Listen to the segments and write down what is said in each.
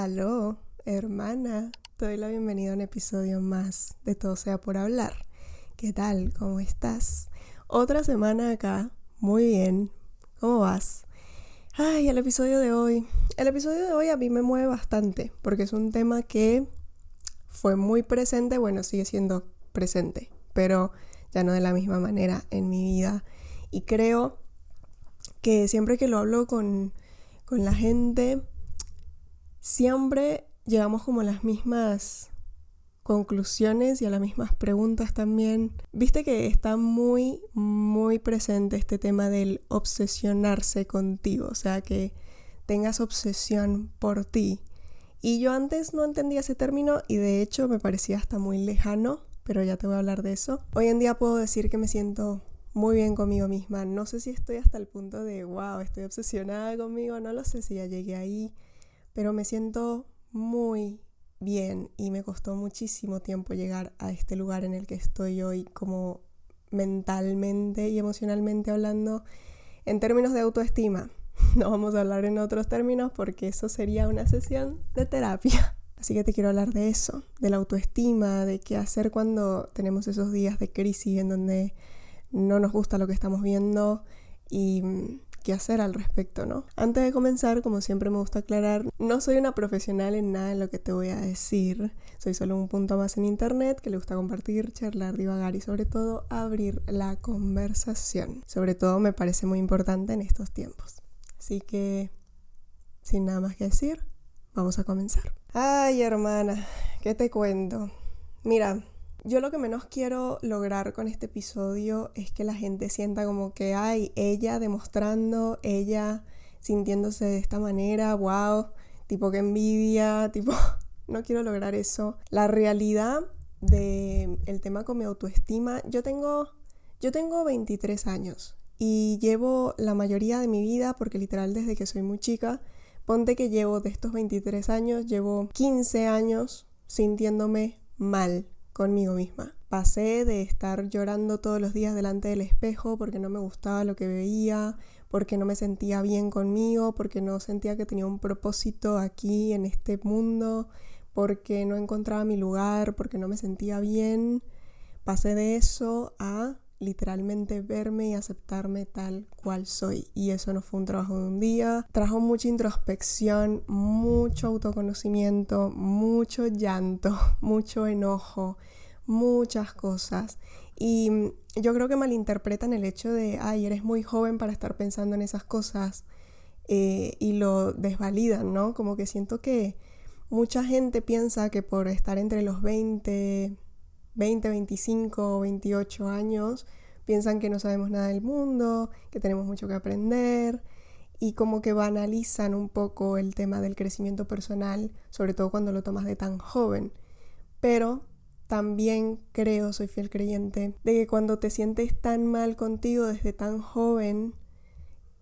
Aló, hermana, te doy la bienvenida a un episodio más de Todo Sea por Hablar. ¿Qué tal? ¿Cómo estás? Otra semana acá, muy bien. ¿Cómo vas? Ay, el episodio de hoy. El episodio de hoy a mí me mueve bastante porque es un tema que fue muy presente, bueno, sigue siendo presente, pero ya no de la misma manera en mi vida. Y creo que siempre que lo hablo con la gente, siempre llegamos como a las mismas conclusiones y a las mismas preguntas también. Viste que está muy, muy presente este tema del obsesionarse contigo, o sea, que tengas obsesión por ti. Y yo antes no entendía ese término y de hecho me parecía hasta muy lejano, pero ya te voy a hablar de eso. Hoy en día puedo decir que me siento muy bien conmigo misma. No sé si estoy hasta el punto de, wow, estoy obsesionada conmigo, no lo sé si ya llegué ahí, pero me siento muy bien y me costó muchísimo tiempo llegar a este lugar en el que estoy hoy, como mentalmente y emocionalmente hablando, en términos de autoestima. No vamos a hablar en otros términos porque eso sería una sesión de terapia. Así que te quiero hablar de eso, de la autoestima, de qué hacer cuando tenemos esos días de crisis en donde no nos gusta lo que estamos viendo y qué hacer al respecto, ¿no? Antes de comenzar, como siempre me gusta aclarar, no soy una profesional en nada de lo que te voy a decir. Soy solo un punto más en internet que le gusta compartir, charlar, divagar y sobre todo abrir la conversación. Sobre todo me parece muy importante en estos tiempos. Así que, sin nada más que decir, vamos a comenzar. Ay, hermana, ¿qué te cuento? Mira, yo lo que menos quiero lograr con este episodio es que la gente sienta como que, ay, ella demostrando, ella sintiéndose de esta manera, wow, tipo que envidia, tipo, no quiero lograr eso. La realidad del tema con mi autoestima, yo tengo 23 años y llevo la mayoría de mi vida, porque literal desde que soy muy chica, ponte que llevo de estos 23 años, llevo 15 años sintiéndome mal conmigo misma. Pasé de estar llorando todos los días delante del espejo porque no me gustaba lo que veía, porque no me sentía bien conmigo, porque no sentía que tenía un propósito aquí en este mundo, porque no encontraba mi lugar, porque no me sentía bien. Pasé de eso a literalmente verme y aceptarme tal cual soy. Y eso no fue un trabajo de un día. Trajo mucha introspección, mucho autoconocimiento, mucho llanto, mucho enojo, muchas cosas. Y yo creo que malinterpretan el hecho de, ay, eres muy joven para estar pensando en esas cosas, y lo desvalidan, ¿no? Como que siento que mucha gente piensa que por estar entre los 20, 25, 28 años, piensan que no sabemos nada del mundo, que tenemos mucho que aprender y como que banalizan un poco el tema del crecimiento personal, sobre todo cuando lo tomas de tan joven. Pero también creo, soy fiel creyente, de que cuando te sientes tan mal contigo desde tan joven,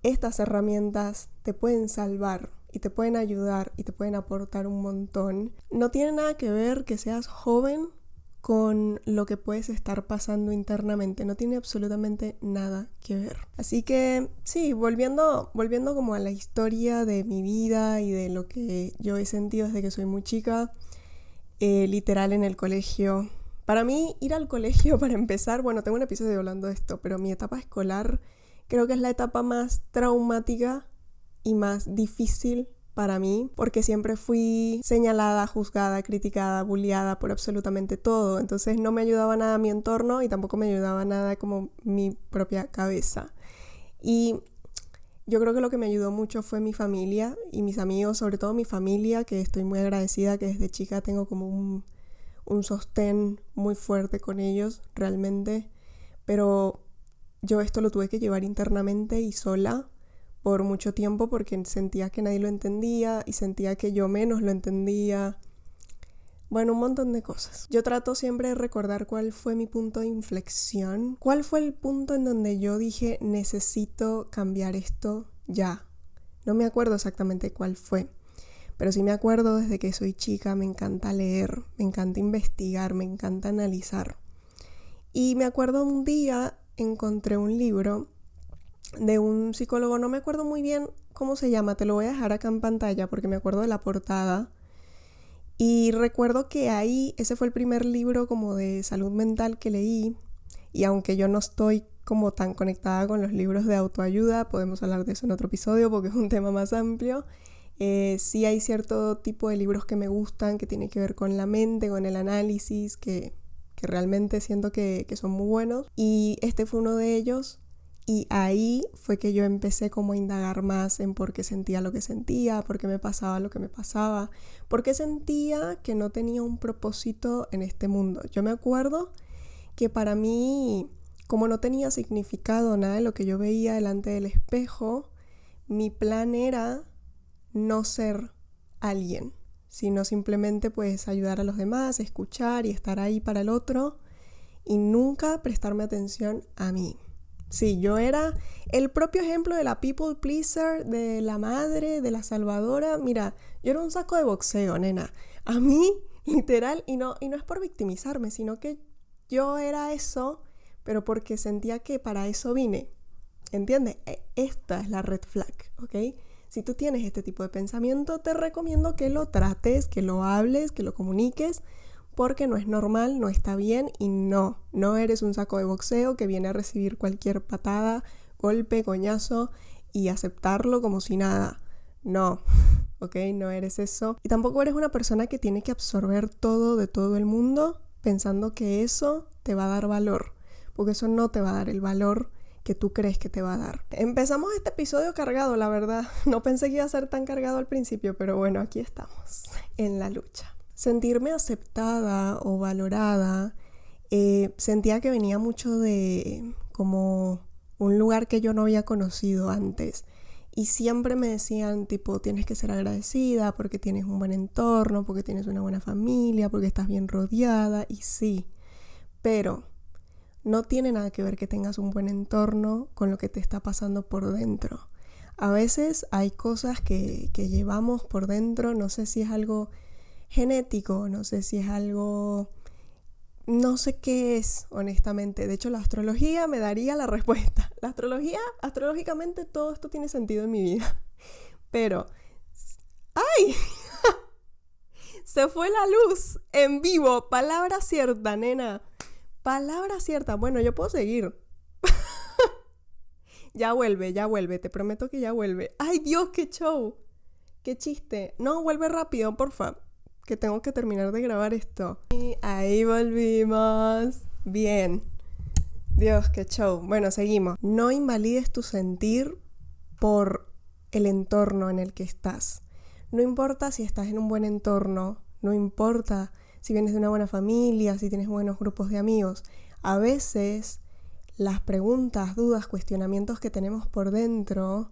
estas herramientas te pueden salvar y te pueden ayudar y te pueden aportar un montón. No tiene nada que ver que seas joven con lo que puedes estar pasando internamente, no tiene absolutamente nada que ver. Así que sí, volviendo como a la historia de mi vida y de lo que yo he sentido desde que soy muy chica, literal en el colegio. Para mí ir al colegio, para empezar, bueno, tengo un episodio hablando de esto, pero mi etapa escolar creo que es la etapa más traumática y más difícil para mí, porque siempre fui señalada, juzgada, criticada, bulliada por absolutamente todo. Entonces no me ayudaba nada mi entorno y tampoco me ayudaba nada como mi propia cabeza. Y yo creo que lo que me ayudó mucho fue mi familia y mis amigos, sobre todo mi familia, que estoy muy agradecida, que desde chica tengo como un sostén muy fuerte con ellos, realmente. Pero yo esto lo tuve que llevar internamente y sola por mucho tiempo porque sentía que nadie lo entendía y sentía que yo menos lo entendía. Bueno, un montón de cosas. Yo trato siempre de recordar cuál fue mi punto de inflexión, cuál fue el punto en donde yo dije necesito cambiar esto ya. No me acuerdo exactamente cuál fue, pero sí me acuerdo desde que soy chica, me encanta leer, me encanta investigar, me encanta analizar. Y me acuerdo un día encontré un libro de un psicólogo, no me acuerdo muy bien cómo se llama, te lo voy a dejar acá en pantalla porque me acuerdo de la portada, Y recuerdo que ahí, ese fue el primer libro como de salud mental que leí, y aunque yo no estoy como tan conectada con los libros de autoayuda, podemos hablar de eso en otro episodio porque es un tema más amplio. Sí hay cierto tipo de libros que me gustan, que tienen que ver con la mente, con el análisis, que realmente siento que son muy buenos. Y este fue uno de ellos. Y ahí fue que yo empecé como a indagar más en por qué sentía lo que sentía, por qué me pasaba lo que me pasaba, por qué sentía que no tenía un propósito en este mundo. Yo me acuerdo que para mí, como no tenía significado nada de lo que yo veía delante del espejo, mi plan era no ser alguien, sino simplemente pues ayudar a los demás, escuchar y estar ahí para el otro y nunca prestarme atención a mí. Sí, yo era el propio ejemplo de la people pleaser, de la madre, de la salvadora. Mira, yo era un saco de boxeo, nena. A mí, literal, y no es por victimizarme, sino que yo era eso, pero porque sentía que para eso vine. ¿Entiendes? Esta es la red flag, ¿ok? Si tú tienes este tipo de pensamiento, te recomiendo que lo trates, que lo hables, que lo comuniques, porque no es normal, no está bien y no eres un saco de boxeo que viene a recibir cualquier patada, golpe, coñazo y aceptarlo como si nada. No, ¿ok? No eres eso. Y tampoco eres una persona que tiene que absorber todo de todo el mundo pensando que eso te va a dar valor, porque eso no te va a dar el valor que tú crees que te va a dar. Empezamos este episodio cargado, la verdad. No pensé que iba a ser tan cargado al principio, pero bueno, aquí estamos, en la lucha. Sentirme aceptada o valorada, sentía que venía mucho de como un lugar que yo no había conocido antes. Y siempre me decían, tipo, tienes que ser agradecida porque tienes un buen entorno, porque tienes una buena familia, porque estás bien rodeada. Y sí, pero no tiene nada que ver que tengas un buen entorno con lo que te está pasando por dentro. A veces hay cosas que llevamos por dentro, no sé si es algo genético, no sé si es algo, no sé qué es, honestamente. De hecho, la astrología me daría la respuesta. La astrología, astrológicamente todo esto tiene sentido en mi vida. Pero, ¡ay! Se fue la luz en vivo. Palabra cierta, nena. Palabra cierta. Bueno, yo puedo seguir. Ya vuelve. Te prometo que ya vuelve. ¡Ay, Dios, qué show! ¡Qué chiste! No, vuelve rápido, porfa, que tengo que terminar de grabar esto. Y ahí volvimos. Bien. Dios, qué show. Bueno, seguimos. No invalides tu sentir por el entorno en el que estás. No importa si estás en un buen entorno, no importa si vienes de una buena familia, si tienes buenos grupos de amigos. A veces las preguntas, dudas, cuestionamientos que tenemos por dentro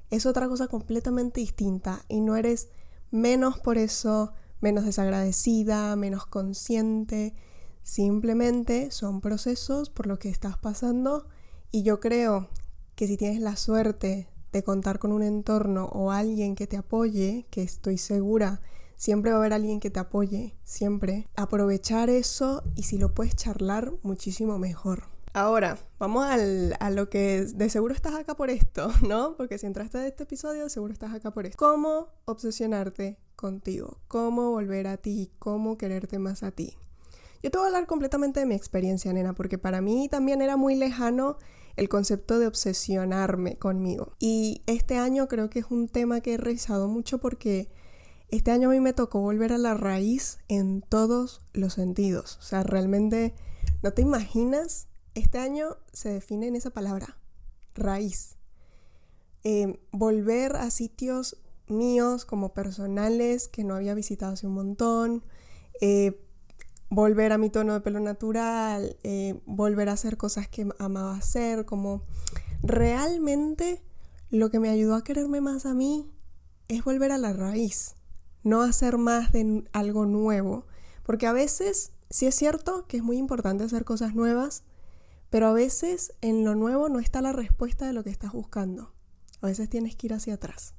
es otra cosa completamente distinta y no eres menos por eso, menos desagradecida, menos consciente. Simplemente son procesos por los que estás pasando y yo creo que si tienes la suerte de contar con un entorno o alguien que te apoye, que estoy segura, siempre va a haber alguien que te apoye, siempre, aprovechar eso y si lo puedes charlar, muchísimo mejor. Ahora, vamos a lo que de seguro estás acá por esto, ¿no? Porque si entraste a este episodio, de seguro estás acá por esto. ¿Cómo obsesionarte contigo? ¿Cómo volver a ti? ¿Cómo quererte más a ti? Yo te voy a hablar completamente de mi experiencia, nena, porque para mí también era muy lejano el concepto de obsesionarme conmigo. Y este año creo que es un tema que he revisado mucho porque este año a mí me tocó volver a la raíz en todos los sentidos. O sea, realmente no te imaginas. Este año se define en esa palabra, raíz. Volver a sitios míos como personales que no había visitado hace un montón, volver a mi tono de pelo natural, volver a hacer cosas que amaba hacer, como realmente lo que me ayudó a quererme más a mí es volver a la raíz, no hacer más de algo nuevo, porque a veces sí es cierto que es muy importante hacer cosas nuevas, pero a veces en lo nuevo no está la respuesta de lo que estás buscando. A veces tienes que ir hacia atrás.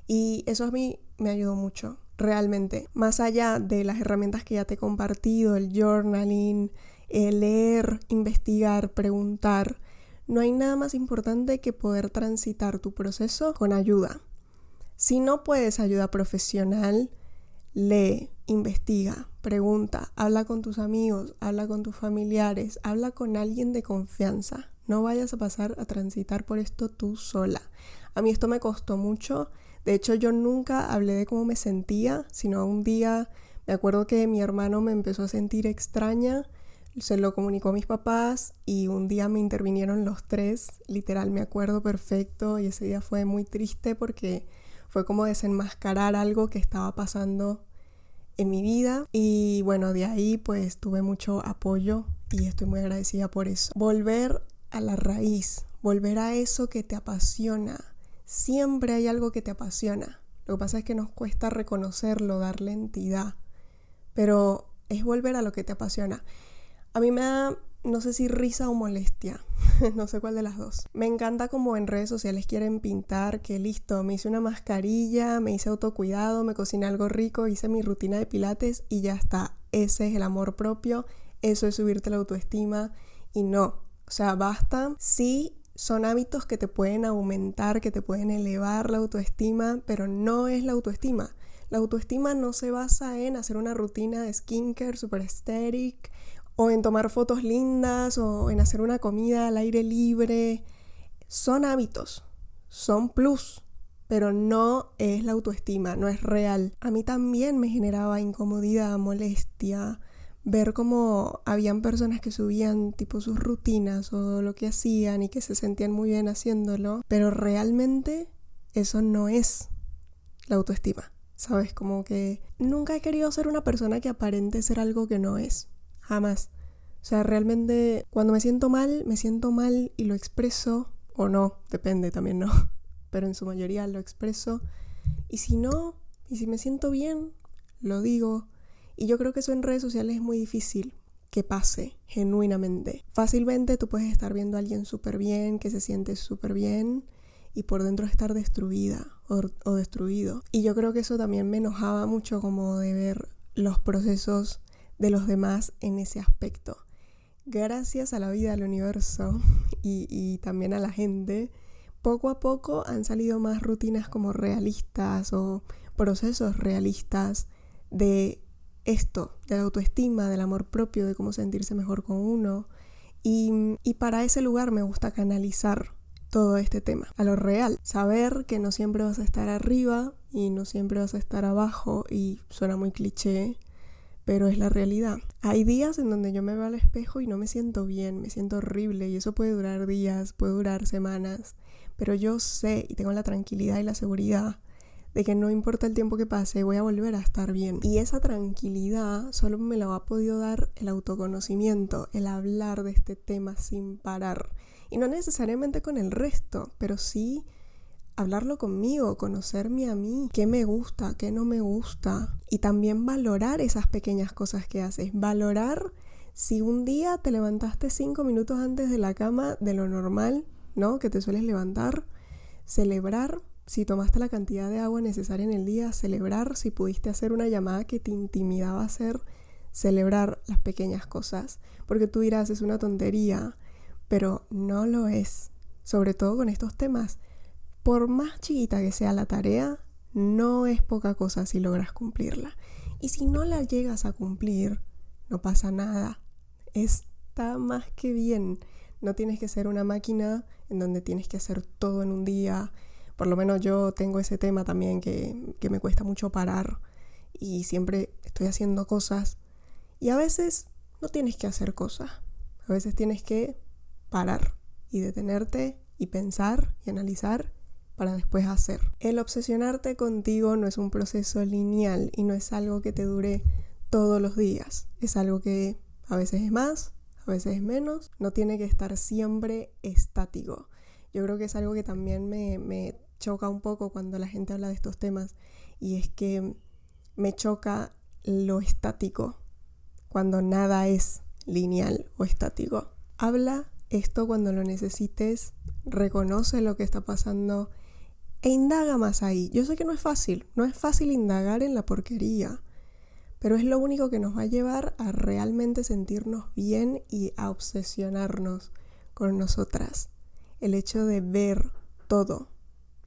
Y eso a mí me ayudó mucho, realmente. Más allá de las herramientas que ya te he compartido, el journaling, el leer, investigar, preguntar, no hay nada más importante que poder transitar tu proceso con ayuda. Si no puedes ayuda profesional, lee, investiga, pregunta, habla con tus amigos, habla con tus familiares, habla con alguien de confianza. No vayas a pasar a transitar por esto tú sola. A mí esto me costó mucho. De hecho, yo nunca hablé de cómo me sentía, sino un día me acuerdo que mi hermano me empezó a sentir extraña, se lo comunicó a mis papás y un día me intervinieron los tres, literal me acuerdo perfecto, y ese día fue muy triste porque fue como desenmascarar algo que estaba pasando en mi vida y bueno, de ahí pues tuve mucho apoyo y estoy muy agradecida por eso. Volver a la raíz, volver a eso que te apasiona. Siempre hay algo que te apasiona. Lo que pasa es que nos cuesta reconocerlo, darle entidad, pero es volver a lo que te apasiona. A mí me da, no sé si risa o molestia, no sé cuál de las dos. Me encanta como en redes sociales quieren pintar que listo, me hice una mascarilla, me hice autocuidado, me cociné algo rico, hice mi rutina de pilates y ya está. Ese es el amor propio, eso es subirte la autoestima y no. O sea, basta. Sí, son hábitos que te pueden aumentar, que te pueden elevar la autoestima, pero no es la autoestima. La autoestima no se basa en hacer una rutina de skincare super aesthetic, o en tomar fotos lindas, o en hacer una comida al aire libre. Son hábitos, son plus, pero no es la autoestima, no es real. A mí también me generaba incomodidad, molestia, ver cómo habían personas que subían tipo sus rutinas o lo que hacían y que se sentían muy bien haciéndolo, pero realmente eso no es la autoestima, ¿sabes? Como que nunca he querido ser una persona que aparente ser algo que no es. Jamás. O sea, realmente cuando me siento mal y lo expreso, o no, depende también, ¿no? Pero en su mayoría lo expreso. Y si no, y si me siento bien, lo digo. Y yo creo que eso en redes sociales es muy difícil que pase genuinamente. Fácilmente tú puedes estar viendo a alguien súper bien, que se siente súper bien, y por dentro estar destruida o destruido. Y yo creo que eso también me enojaba mucho, como de ver los procesos de los demás en ese aspecto. Gracias a la vida, al universo y también a la gente, poco a poco han salido más rutinas como realistas o procesos realistas de esto, de la autoestima, del amor propio, de cómo sentirse mejor con uno. Y para ese lugar me gusta canalizar todo este tema a lo real. Saber que no siempre vas a estar arriba y no siempre vas a estar abajo, y suena muy cliché, pero es la realidad. Hay días en donde yo me veo al espejo y no me siento bien, me siento horrible, y eso puede durar días, puede durar semanas, pero yo sé y tengo la tranquilidad y la seguridad de que no importa el tiempo que pase, voy a volver a estar bien. Y esa tranquilidad solo me lo ha podido dar el autoconocimiento, el hablar de este tema sin parar. Y no necesariamente con el resto, pero sí hablarlo conmigo, conocerme a mí, qué me gusta, qué no me gusta, y también valorar esas pequeñas cosas que haces. Valorar si un día te levantaste 5 minutos antes de la cama de lo normal, ¿no? Que te sueles levantar. Celebrar si tomaste la cantidad de agua necesaria en el día. Celebrar si pudiste hacer una llamada que te intimidaba hacer. Celebrar las pequeñas cosas, porque tú dirás, es una tontería, pero no lo es. Sobre todo con estos temas. Por más chiquita que sea la tarea, no es poca cosa si logras cumplirla. Y si no la llegas a cumplir, no pasa nada. Está más que bien. No tienes que ser una máquina en donde tienes que hacer todo en un día. Por lo menos yo tengo ese tema también que me cuesta mucho parar. Y siempre estoy haciendo cosas. Y a veces no tienes que hacer cosas. A veces tienes que parar y detenerte y pensar y analizar para después hacer. El obsesionarte contigo no es un proceso lineal y no es algo que te dure todos los días. Es algo que a veces es más, a veces es menos. No tiene que estar siempre estático. Yo creo que es algo que también me choca un poco cuando la gente habla de estos temas, y es que me choca lo estático cuando nada es lineal o estático. Habla esto cuando lo necesites, reconoce lo que está pasando e indaga más ahí. Yo sé que no es fácil indagar en la porquería, pero es lo único que nos va a llevar a realmente sentirnos bien y a obsesionarnos con nosotras. El hecho de ver todo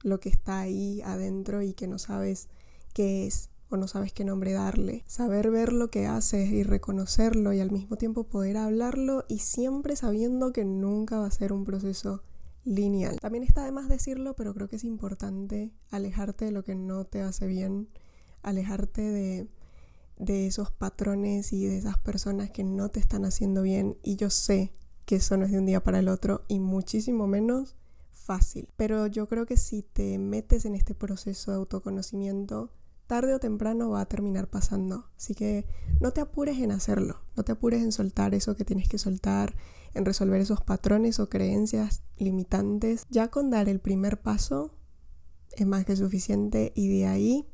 lo que está ahí adentro y que no sabes qué es o no sabes qué nombre darle. Saber ver lo que haces y reconocerlo y al mismo tiempo poder hablarlo y siempre sabiendo que nunca va a ser un proceso lineal. También está de más decirlo, pero creo que es importante alejarte de lo que no te hace bien, alejarte de esos patrones y de esas personas que no te están haciendo bien. Y yo sé que eso no es de un día para el otro y muchísimo menos fácil. Pero yo creo que si te metes en este proceso de autoconocimiento, tarde o temprano va a terminar pasando. Así que no te apures en hacerlo, no te apures en soltar eso que tienes que soltar, en resolver esos patrones o creencias limitantes. Ya con dar el primer paso es más que suficiente y de ahí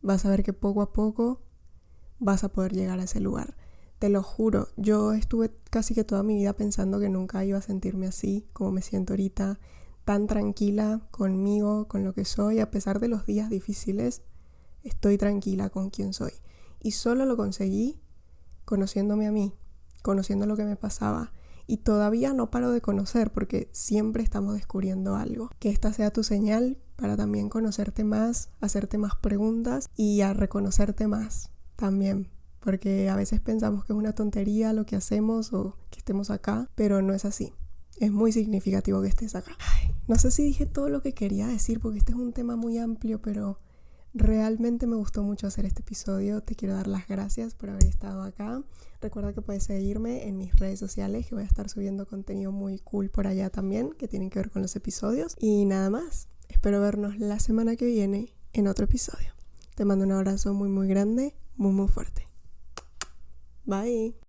vas a ver que poco a poco vas a poder llegar a ese lugar. Te lo juro, yo estuve casi que toda mi vida pensando que nunca iba a sentirme así como me siento ahorita, tan tranquila conmigo, con lo que soy, a pesar de los días difíciles. Estoy tranquila con quien soy. Y solo lo conseguí conociéndome a mí, conociendo lo que me pasaba. Y todavía no paro de conocer porque siempre estamos descubriendo algo. Que esta sea tu señal para también conocerte más, hacerte más preguntas y a reconocerte más también. Porque a veces pensamos que es una tontería lo que hacemos o que estemos acá, pero no es así. Es muy significativo que estés acá. No sé si dije todo lo que quería decir porque este es un tema muy amplio, pero realmente me gustó mucho hacer este episodio. Te quiero dar las gracias por haber estado acá. Recuerda que puedes seguirme en mis redes sociales, que voy a estar subiendo contenido muy cool por allá también, que tienen que ver con los episodios. Y nada más, espero vernos la semana que viene en otro episodio. Te mando un abrazo muy muy grande, muy muy fuerte. Bye.